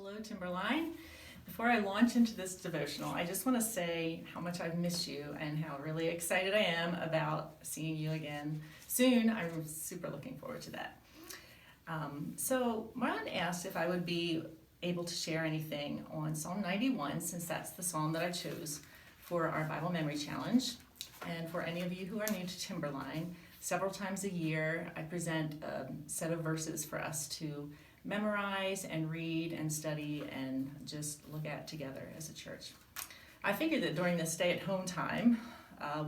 Hello, Timberline. Before I launch into this devotional, I just want to say how much I've missed you and how really excited I am about seeing you again soon. I'm super looking forward to that. So Marlon asked if I would be able to share anything on Psalm 91, since that's the psalm that I chose for our Bible Memory Challenge. And for any of you who are new to Timberline, several times a year I present a set of verses for us to memorize and read and study and just look at together as a church. I figured that during this stay-at-home time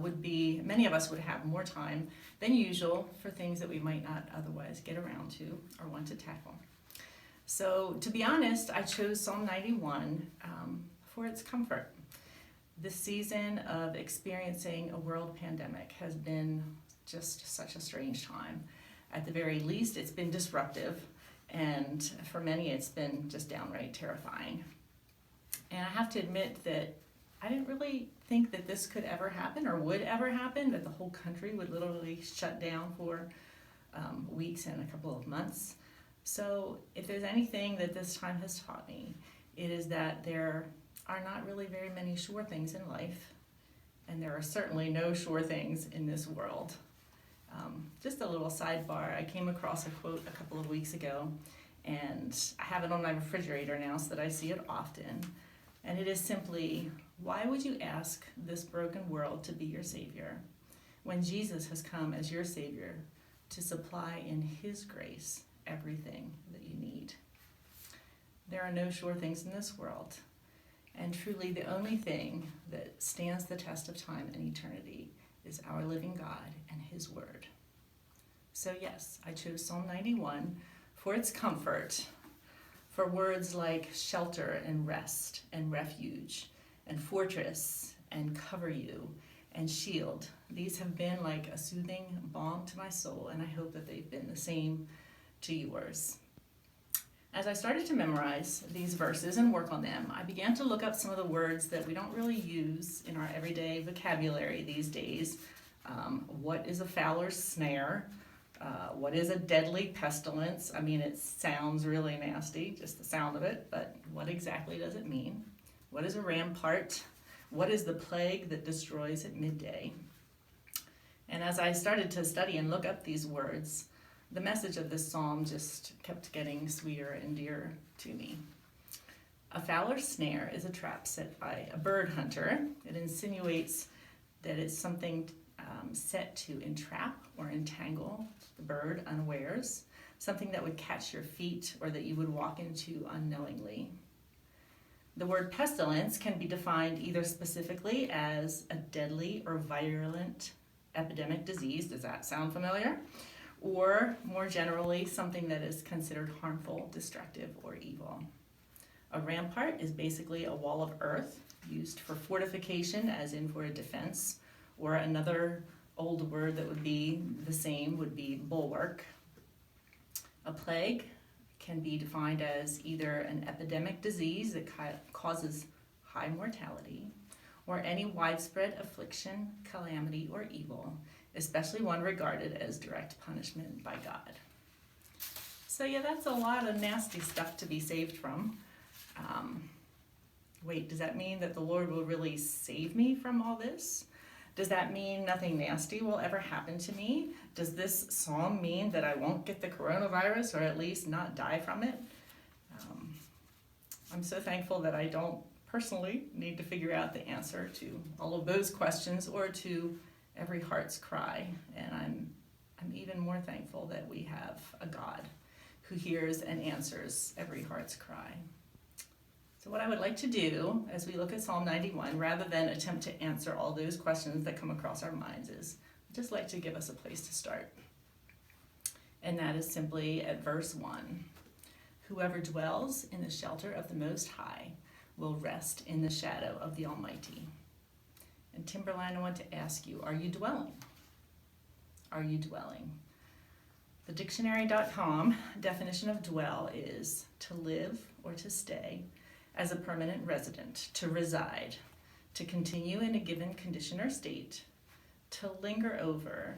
many of us would have more time than usual for things that we might not otherwise get around to or want to tackle. So to be honest, I chose Psalm 91 for its comfort. This season of experiencing a world pandemic has been just such a strange time. At the very least, it's been disruptive, and for many, it's been just downright terrifying. And I have to admit that I didn't really think that this could ever happen or would ever happen, that the whole country would literally shut down for weeks and a couple of months. So if there's anything that this time has taught me, it is that there are not really very many sure things in life, and there are certainly no sure things in this world. Just a little sidebar, I came across a quote a couple of weeks ago, and I have it on my refrigerator now so that I see it often. And it is simply, why would you ask this broken world to be your Savior when Jesus has come as your Savior to supply in His grace everything that you need? There are no sure things in this world, and truly the only thing that stands the test of time and eternity is our living God and His Word. So yes, I chose Psalm 91 for its comfort, for words like shelter and rest and refuge and fortress and cover you and shield. These have been like a soothing balm to my soul, and I hope that they've been the same to yours. As I started to memorize these verses and work on them, I began to look up some of the words that we don't really use in our everyday vocabulary these days. What is a fowler's snare? What is a deadly pestilence? I mean, it sounds really nasty, just the sound of it, but what exactly does it mean? What is a rampart? What is the plague that destroys at midday? And as I started to study and look up these words, the message of this psalm just kept getting sweeter and dearer to me. A fowler's snare is a trap set by a bird hunter. It insinuates that it's something set to entrap or entangle the bird unawares, something that would catch your feet or that you would walk into unknowingly. The word pestilence can be defined either specifically as a deadly or virulent epidemic disease. Does that sound familiar? Or more generally, something that is considered harmful, destructive, or evil. A rampart is basically a wall of earth used for fortification, as in for a defense, or another old word that would be the same would be bulwark. A plague can be defined as either an epidemic disease that causes high mortality, or any widespread affliction, calamity, or evil, especially one regarded as direct punishment by God. So yeah, that's a lot of nasty stuff to be saved from. Wait, does that mean that the Lord will really save me from all this? Does that mean nothing nasty will ever happen to me? Does this psalm mean that I won't get the coronavirus, or at least not die from it? I'm so thankful that I don't personally need to figure out the answer to all of those questions or to every heart's cry. And I'm even more thankful that we have a God who hears and answers every heart's cry. So what I would like to do as we look at Psalm 91, rather than attempt to answer all those questions that come across our minds, is I'd just like to give us a place to start. And that is simply at verse 1. Whoever dwells in the shelter of the Most High will rest in the shadow of the Almighty. And Timberline, I want to ask you, are you dwelling? Are you dwelling? The dictionary.com definition of dwell is to live or to stay as a permanent resident, to reside, to continue in a given condition or state, to linger over,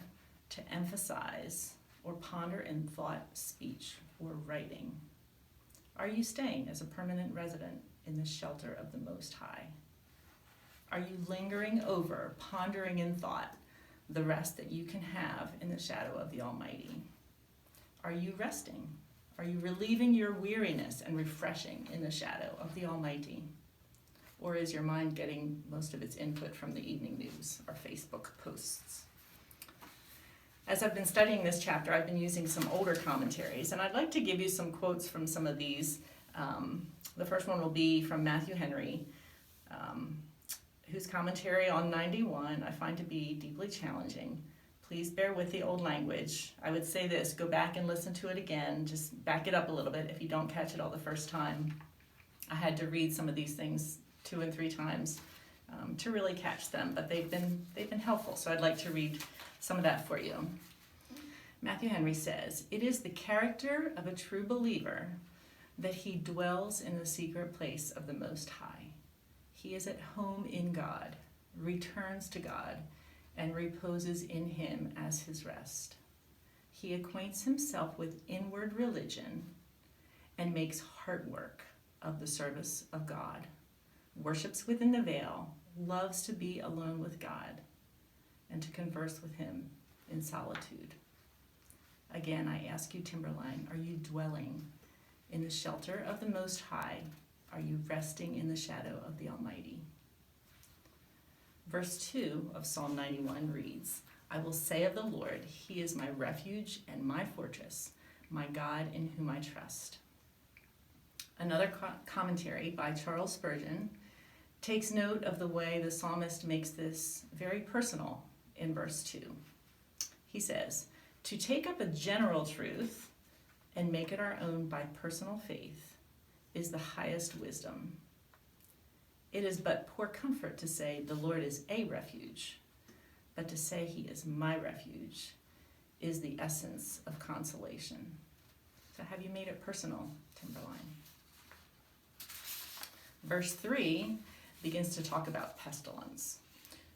to emphasize, or ponder in thought, speech, or writing. Are you staying as a permanent resident in the shelter of the Most High? Are you lingering over, pondering in thought, the rest that you can have in the shadow of the Almighty? Are you resting? Are you relieving your weariness and refreshing in the shadow of the Almighty? Or is your mind getting most of its input from the evening news or Facebook posts? As I've been studying this chapter, I've been using some older commentaries, and I'd like to give you some quotes from some of these. The first one will be from Matthew Henry, whose commentary on 91 I find to be deeply challenging. Please bear with the old language. I would say this, go back and listen to it again, just back it up a little bit if you don't catch it all the first time. I had to read some of these things 2 and 3 times to really catch them, but they've been helpful, so I'd like to read some of that for you. Matthew Henry says, "It is the character of a true believer that he dwells in the secret place of the Most High. He is at home in God, returns to God, and reposes in him as his rest. He acquaints himself with inward religion and makes heart work of the service of God, worships within the veil, loves to be alone with God, and to converse with him in solitude." Again, I ask you, Timberline, are you dwelling in the shelter of the Most High? Are you resting in the shadow of the Almighty? Verse 2 of Psalm 91 reads, "I will say of the Lord, he is my refuge and my fortress, my God in whom I trust." Another commentary by Charles Spurgeon takes note of the way the psalmist makes this very personal in verse 2. He says, "To take up a general truth and make it our own by personal faith is the highest wisdom. It is but poor comfort to say the Lord is a refuge, but to say he is my refuge is the essence of consolation." So have you made it personal, Timberline? Verse 3 begins to talk about pestilence.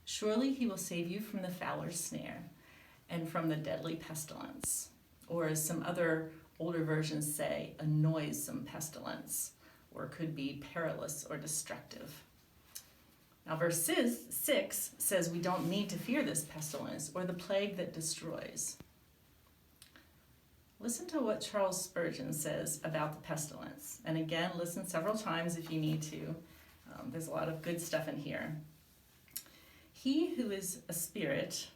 "Surely he will save you from the fowler's snare and from the deadly pestilence," or as some other older versions say, a noisome pestilence, or could be perilous or destructive. Now verse 6 says we don't need to fear this pestilence or the plague that destroys. Listen to what Charles Spurgeon says about the pestilence. And again, listen several times if you need to. There's a lot of good stuff in here. "He who is a spirit,"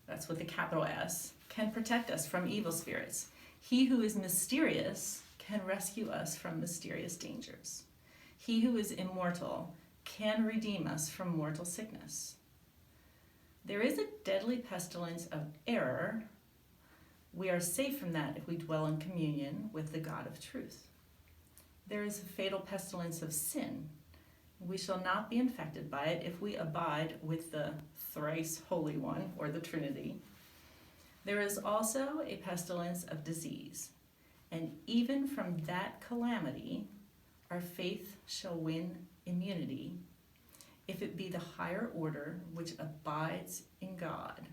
that's with a capital S, "can protect us from evil spirits. He who is mysterious can rescue us from mysterious dangers. He who is immortal can redeem us from mortal sickness. There is a deadly pestilence of error. We are safe from that if we dwell in communion with the God of truth. There is a fatal pestilence of sin. We shall not be infected by it if we abide with the thrice Holy One, or the Trinity. There is also a pestilence of disease, and even from that calamity our faith shall win immunity, if it be the higher order which abides in God,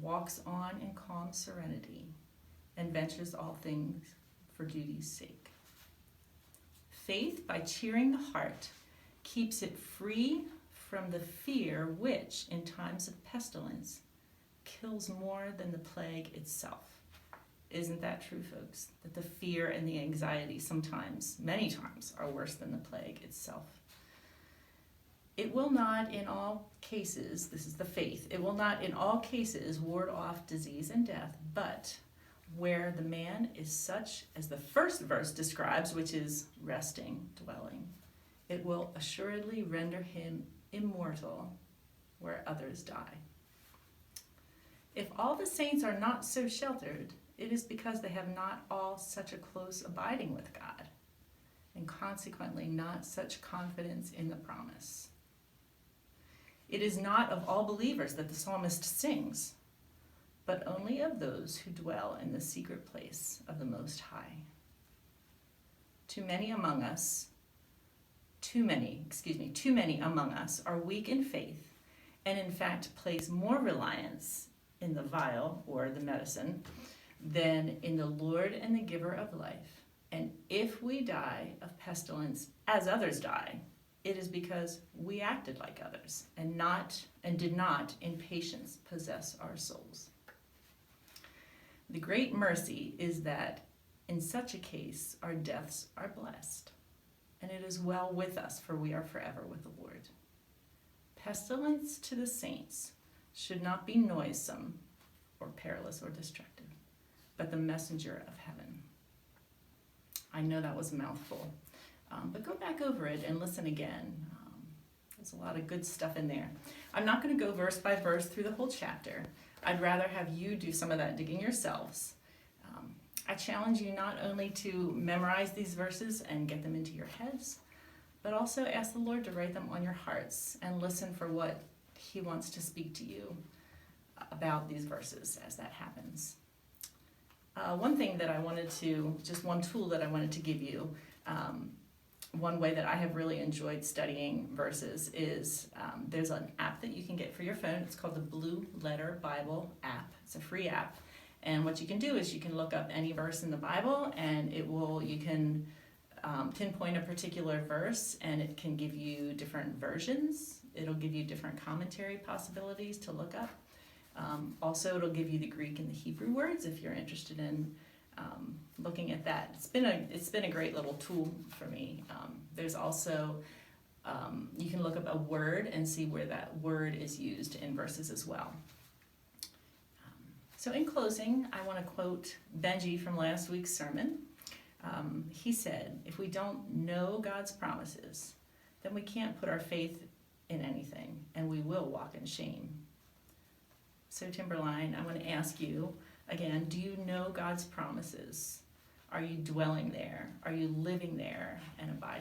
walks on in calm serenity, and ventures all things for duty's sake. Faith, by cheering the heart, keeps it free from the fear which, in times of pestilence, kills more than the plague itself." Isn't that true, folks? That the fear and the anxiety sometimes, many times, are worse than the plague itself. "It will not in all cases," this is the faith, "it will not in all cases ward off disease and death, but where the man is such as the first verse describes, which is resting, dwelling, it will assuredly render him immortal where others die." If all the saints are not so sheltered, it is because they have not all such a close abiding with God, and consequently not such confidence in the promise. It is not of all believers that the psalmist sings, but only of those who dwell in the secret place of the Most High. Too many among us are weak in faith, and in fact place more reliance in the vial, or the medicine, than in the Lord and the giver of life, And if we die of pestilence as others die, it is because we acted like others and did not in patience possess our souls. The great mercy is that in such a case our deaths are blessed, and it is well with us, for we are forever with the Lord. Pestilence to the saints should not be noisome or perilous or destructive, but the messenger of heaven. I know that was a mouthful, but go back over it and listen again. There's a lot of good stuff in there. I'm not going to go verse by verse through the whole chapter. I'd rather have you do some of that digging yourselves. I challenge you not only to memorize these verses and get them into your heads, but also ask the Lord to write them on your hearts and listen for what He wants to speak to you about these verses as that happens. One thing that I wanted to, just one tool that I wanted to give you, one way that I have really enjoyed studying verses is there's an app that you can get for your phone. It's called the Blue Letter Bible app. It's a free app. And what you can do is you can look up any verse in the Bible, and you can pinpoint a particular verse, and it can give you different versions. It'll give you different commentary possibilities to look up. Also, it'll give you the Greek and the Hebrew words if you're interested in looking at that. It's been a great little tool for me. There's also you can look up a word and see where that word is used in verses as well. So in closing, I want to quote Benji from last week's sermon. He said, "If we don't know God's promises, then we can't put our faith in anything, and we will walk in shame." So Timberline, I want to ask you again, do you know God's promises? Are you dwelling there? Are you living there and abiding